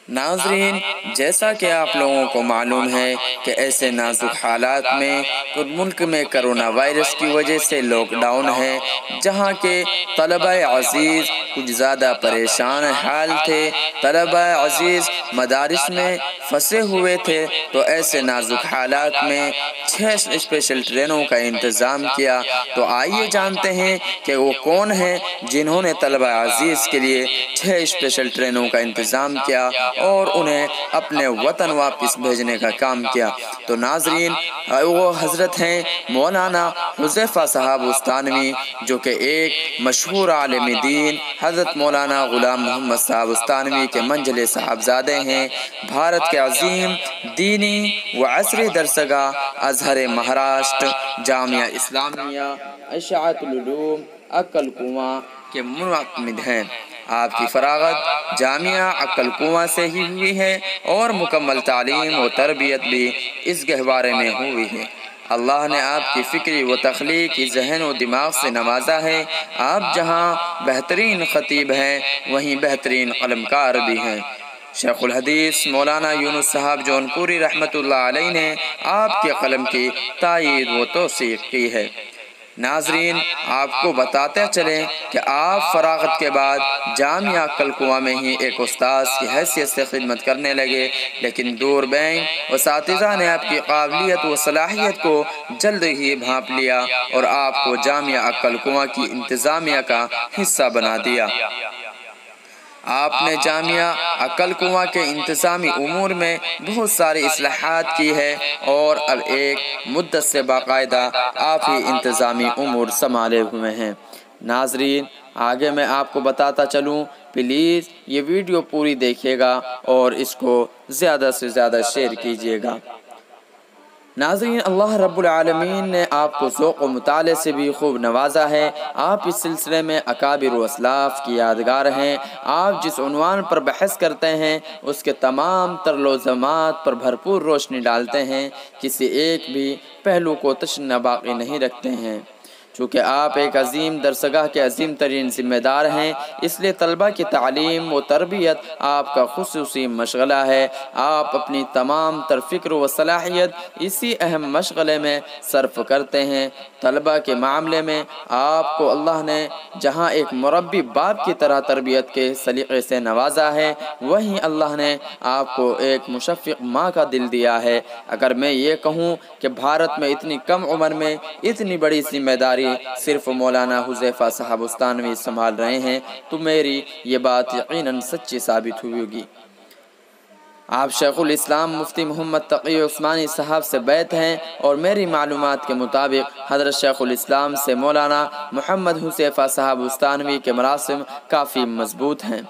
ناظرین، جیسا کہ آپ لوگوں کو معلوم ہے کہ ایسے نازک حالات میں ملک میں کرونا وائرس کی وجہ سے لاک ڈاؤن ہے، جہاں کے طلبہ عزیز کچھ زیادہ پریشان حال تھے، طلبہ عزیز مدارس میں پھنسے ہوئے تھے، تو ایسے نازک حالات میں 6 اسپیشل ٹرینوں کا انتظام کیا۔ تو آئیے جانتے ہیں کہ وہ کون ہیں جنہوں نے طلبہ عزیز کے لیے 6 اسپیشل ٹرینوں کا انتظام کیا اور انہیں اپنے وطن واپس بھیجنے کا کام کیا۔ تو ناظرین، وہ حضرت ہیں مولانا حذیفہ صاحب استانوی، جو کہ ایک مشہور عالم دین حضرت مولانا غلام محمد صاحب استانوی کے منجلے صاحبزادے ہیں۔ بھارت کے عظیم دینی و عصری درسگاہ ازہر مہاراشٹر جامعہ اسلامیہ اشاعت العلوم عقل کنواں کے منعقد ہیں۔ آپ کی فراغت جامعہ عقل کنواں سے ہی ہوئی ہے اور مکمل تعلیم و تربیت بھی اس گہوارے میں ہوئی ہے۔ اللہ نے آپ کی فکری و تخلیقی ذہن و دماغ سے نوازا ہے۔ آپ جہاں بہترین خطیب ہیں، وہیں بہترین قلمکار بھی ہیں۔ شیخ الحدیث مولانا یونس صاحب جونپوری رحمۃ اللہ علیہ نے آپ کے قلم کی تائید و توثیق کی ہے۔ ناظرین، آپ کو بتاتے چلیں کہ آپ فراغت کے بعد جامعہ عقل کنواں میں ہی ایک استاذ کی حیثیت سے خدمت کرنے لگے، لیکن دور بین اساتذہ نے آپ کی قابلیت و صلاحیت کو جلد ہی بھانپ لیا اور آپ کو جامعہ عقل کنواں کی انتظامیہ کا حصہ بنا دیا۔ آپ نے جامعہ عقل کنواں کے انتظامی امور میں بہت ساری اصلاحات کی ہے اور اب ایک مدت سے باقاعدہ آپ ہی انتظامی امور سنبھالے ہوئے ہیں۔ ناظرین، آگے میں آپ کو بتاتا چلوں، پلیز یہ ویڈیو پوری دیکھیے گا اور اس کو زیادہ سے زیادہ شیئر کیجیے گا۔ ناظرین، اللہ رب العالمین نے آپ کو ذوق و مطالعے سے بھی خوب نوازا ہے۔ آپ اس سلسلے میں اکابر و اسلاف کی یادگار ہیں۔ آپ جس عنوان پر بحث کرتے ہیں اس کے تمام تر لوزمات پر بھرپور روشنی ڈالتے ہیں، کسی ایک بھی پہلو کو تشنہ باقی نہیں رکھتے ہیں۔ چونکہ آپ ایک عظیم درسگاہ کے عظیم ترین ذمہ دار ہیں، اس لیے طلبہ کی تعلیم و تربیت آپ کا خصوصی مشغلہ ہے۔ آپ اپنی تمام تر فکر و صلاحیت اسی اہم مشغلے میں صرف کرتے ہیں۔ طلبہ کے معاملے میں آپ کو اللہ نے جہاں ایک مربی باپ کی طرح تربیت کے سلیقے سے نوازا ہے، وہیں اللہ نے آپ کو ایک مشفق ماں کا دل دیا ہے۔ اگر میں یہ کہوں کہ بھارت میں اتنی کم عمر میں اتنی بڑی ذمہ داری صرف مولانا حذیفہ صاحب استانوی سنبھال رہے ہیں تو میری یہ بات یقیناً سچی ثابت ہوگی۔ آپ شیخ الاسلام مفتی محمد تقی عثمانی صاحب سے بیعت ہیں اور میری معلومات کے مطابق حضرت شیخ الاسلام سے مولانا محمد حذیفہ صاحب استانوی کے مراسم کافی مضبوط ہیں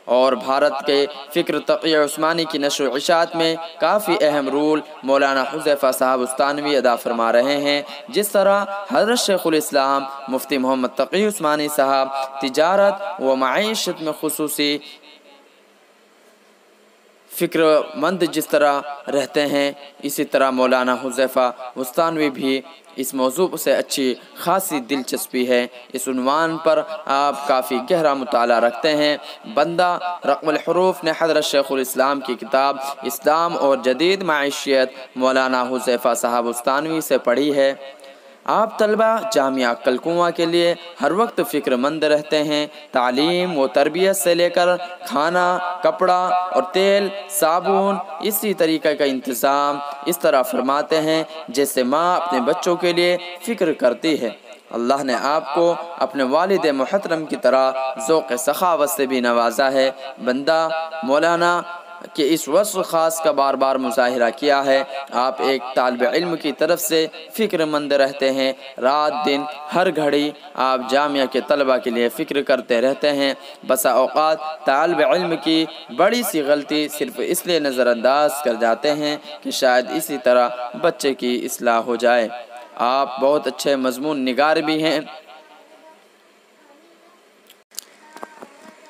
اور بھارت کے فکر تقی عثمانی کی نشر و اشاعت میں کافی اہم رول مولانا حذیفہ صاحب استانوی ادا فرما رہے ہیں۔ جس طرح حضرت شیخ الاسلام مفتی محمد تقی عثمانی صاحب تجارت و معیشت میں خصوصی فکر مند جس طرح رہتے ہیں، اسی طرح مولانا حذیفہ استانوی بھی اس موضوع سے اچھی خاصی دلچسپی ہے۔ اس عنوان پر آپ کافی گہرا مطالعہ رکھتے ہیں۔ بندہ رقم الحروف نے حضرت شیخ الاسلام کی کتاب اسلام اور جدید معیشت مولانا حذیفہ صاحب استانوی سے پڑھی ہے۔ آپ طلبہ جامعہ عقل کنواں کے لیے ہر وقت فکر مند رہتے ہیں۔ تعلیم و تربیت سے لے کر کھانا، کپڑا اور تیل، صابن، اسی طریقے کا انتظام اس طرح فرماتے ہیں جیسے ماں اپنے بچوں کے لیے فکر کرتی ہے۔ اللہ نے آپ کو اپنے والد محترم کی طرح ذوق سخاوت سے بھی نوازا ہے۔ بندہ مولانا کہ اس وصف خاص کا بار بار مظاہرہ کیا ہے۔ آپ ایک طالب علم کی طرف سے فکر مند رہتے ہیں۔ رات دن ہر گھڑی آپ جامعہ کے طلبہ کے لیے فکر کرتے رہتے ہیں۔ بسا اوقات طالب علم کی بڑی سی غلطی صرف اس لیے نظر انداز کر جاتے ہیں کہ شاید اسی طرح بچے کی اصلاح ہو جائے۔ آپ بہت اچھے مضمون نگار بھی ہیں۔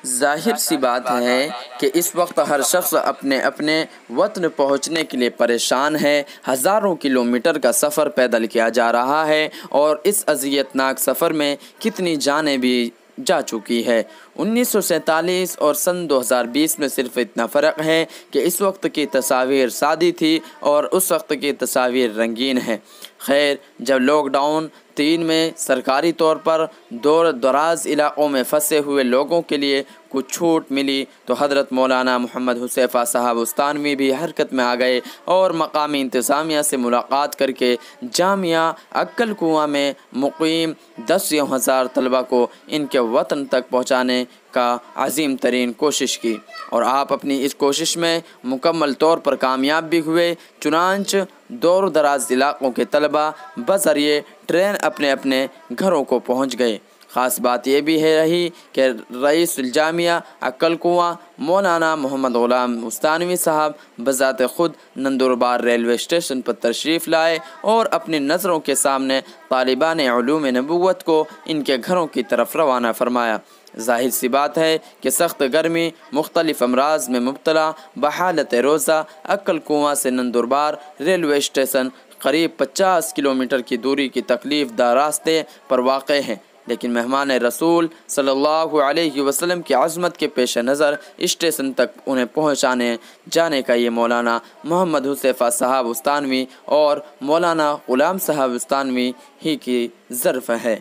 ظاہر سی بات ہے کہ اس وقت ہر شخص اپنے اپنے وطن پہنچنے کے لیے پریشان ہے۔ ہزاروں کلومیٹر کا سفر پیدل کیا جا رہا ہے اور اس اذیت ناک سفر میں کتنی جانیں بھی جا چکی ہے۔ 1947 اور سن 2020 میں صرف اتنا فرق ہے کہ اس وقت کی تصاویر سادی تھی اور اس وقت کی تصاویر رنگین ہیں۔ خیر، جب لاک ڈاؤن 3 میں سرکاری طور پر دور دراز علاقوں میں پھنسے ہوئے لوگوں کے لیے کچھ چھوٹ ملی تو حضرت مولانا محمد حذیفہ صاحب استانوی بھی حرکت میں آ گئے اور مقامی انتظامیہ سے ملاقات کر کے جامعہ عقل کنواں میں مقیم 10,000 طلبہ کو ان کے وطن تک پہنچانے کا عظیم ترین کوشش کی، اور آپ اپنی اس کوشش میں مکمل طور پر کامیاب بھی ہوئے۔ چنانچہ دور دراز علاقوں کے طلبہ بذریعہ ٹرین اپنے اپنے گھروں کو پہنچ گئے۔ خاص بات یہ بھی ہے رہی کہ رئیس الجامعہ عقل کنواں مولانا محمد غلام استانوی صاحب بذات خود نندوربار ریلوے اسٹیشن پر تشریف لائے اور اپنی نظروں کے سامنے طالبان علوم نبوت کو ان کے گھروں کی طرف روانہ فرمایا۔ ظاہر سی بات ہے کہ سخت گرمی، مختلف امراض میں مبتلا، بحالت روزہ عقل کنواں سے نندوربار ریلوے اسٹیشن قریب 50 کلومیٹر کی دوری کی تکلیف دہ راستے پر واقع ہیں، لیکن مہمان رسول صلی اللہ علیہ وسلم کی عظمت کے پیش نظر اسٹیشن تک انہیں پہنچانے جانے کا یہ مولانا محمد حذیفہ صاحب استانوی اور مولانا غلام صاحب استانوی ہی کی ظرف ہے۔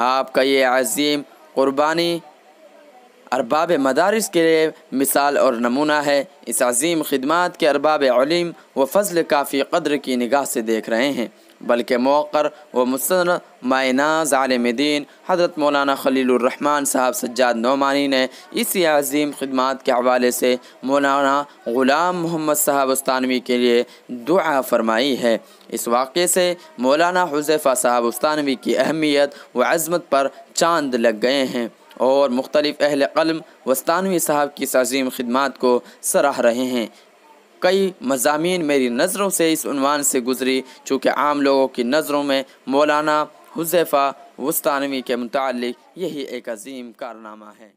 آپ کا یہ عظیم قربانی ارباب مدارس کے لیے مثال اور نمونہ ہے۔ اس عظیم خدمات کے ارباب علم و فضل کافی قدر کی نگاہ سے دیکھ رہے ہیں، بلکہ موقر و مستند مائناز عالم دین حضرت مولانا خلیل الرحمن صاحب سجاد نعمانی نے اسی عظیم خدمات کے حوالے سے مولانا غلام محمد صاحب استانوی کے لیے دعا فرمائی ہے۔ اس واقعے سے مولانا حذیفہ صاحب استانوی کی اہمیت و عظمت پر چاند لگ گئے ہیں، اور مختلف اہل قلم استانوی صاحب کی اس عظیم خدمات کو سراہ رہے ہیں۔ کئی مضامین میری نظروں سے اس عنوان سے گزری چونکہ عام لوگوں کی نظروں میں مولانا حذیفہ استانوی کے متعلق یہی ایک عظیم کارنامہ ہے۔